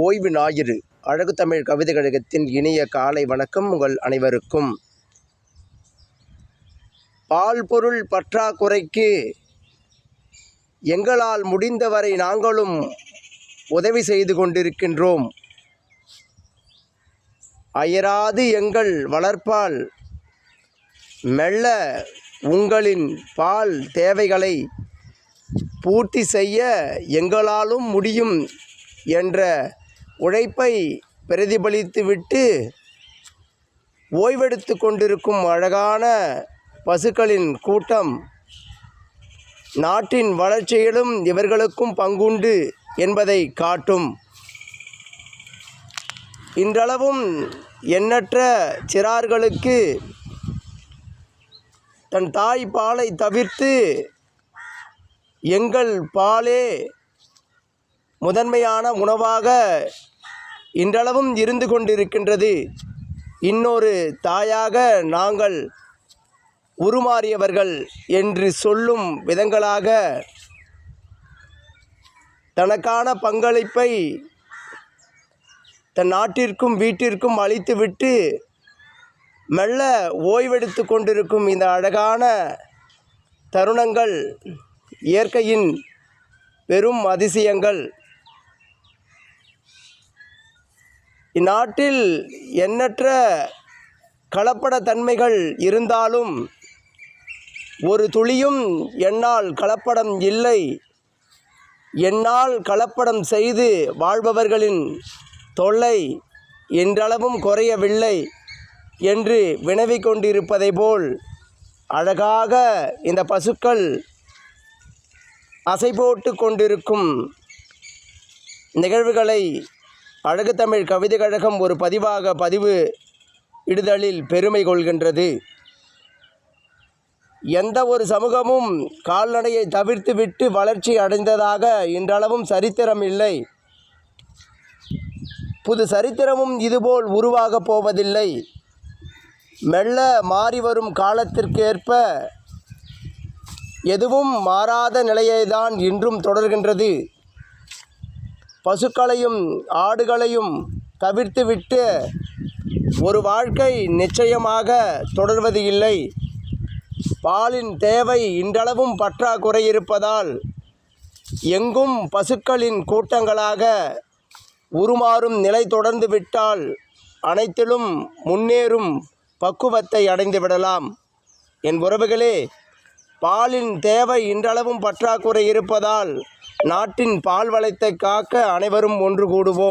ஓய்வு ஞாயிறு அழகு தமிழ் கவிதை கழகத்தின் இனிய காலை வணக்கம் உங்கள் அனைவருக்கும். பால் பொருள் பற்றாக்குறைக்கு எங்களால் முடிந்தவரை நாங்களும் உதவி செய்து கொண்டிருக்கின்றோம். அயராது எங்கள் வளர்ப்பால் மெல்ல உங்களின் பால் தேவைகளை பூர்த்தி செய்ய எங்களாலும் முடியும் என்ற உழைப்பை பிரதிபலித்துவிட்டு ஓய்வெடுத்து கொண்டிருக்கும் அழகான பசுக்களின் கூட்டம் நாட்டின் வளர்ச்சியிலும் இவர்களுக்கும் பங்குண்டு என்பதை காட்டும். இன்றளவும் எண்ணற்ற சிறார்களுக்கு தன் தாய் பாலை தவிர்த்து எங்கள் பாலே முதன்மையான உணவாக இன்றளவும் இருந்து கொண்டிருக்கின்றது. இன்னொரு தாயாக நாங்கள் உருமாறியவர்கள் என்று சொல்லும் விதங்களாக தனக்கான பங்களிப்பை தன் நாட்டிற்கும் வீட்டிற்கும் அளித்துவிட்டு மெல்ல ஓய்வெடுத்து கொண்டிருக்கும் இந்த அழகான தருணங்கள் இயற்கையின் பெரும் அதிசயங்கள். இந்நாட்டில் எண்ணற்ற கலப்பட தன்மைகள் இருந்தாலும் ஒரு துளியும் என்னால் கலப்படம் இல்லை, என்னால் கலப்படம் செய்து வாழ்பவர்களின் தொல்லை என்றளவும் குறையவில்லை என்று வினவிக் கொண்டிருப்பதை போல் அழகாக இந்த பசுக்கள் அசை போட்டு கொண்டிருக்கும் நிகழ்வுகளை அழகு தமிழ் கவிதை கழகம் ஒரு பதிவு இடுதலில் பெருமை கொள்கின்றது. எந்த ஒரு சமூகமும் கால்நடையை தவிர்த்துவிட்டு வளர்ச்சி அடைந்ததாக இன்றளவும் சரித்திரம் இல்லை. புது சரித்திரமும் இதுபோல் உருவாகப் போவதில்லை. மெல்ல மாறி வரும் காலத்திற்கேற்ப எதுவும் மாறாத நிலையைதான் இன்றும் தொடர்கின்றது. பசுக்களையும் ஆடுகளையும் தவிர்த்துவிட்டு ஒரு வாழ்க்கை நிச்சயமாக தொடர்வது இல்லை. பாலின் தேவை இன்றளவும் பற்றாக்குறை இருப்பதால் எங்கும் பசுக்களின் கூட்டங்களாக உருமாறும் நிலை தொடர்ந்து விட்டால் அனைத்திலும் முன்னேறும் பக்குவத்தை அடைந்து விடலாம். என் உறவுகளே, பாலின் தேவை இன்றளவும் பற்றாக்குறை இருப்பதால் நாட்டின் பால் வளத்தை காக்க அனைவரும் ஒன்று கூடுவோம்.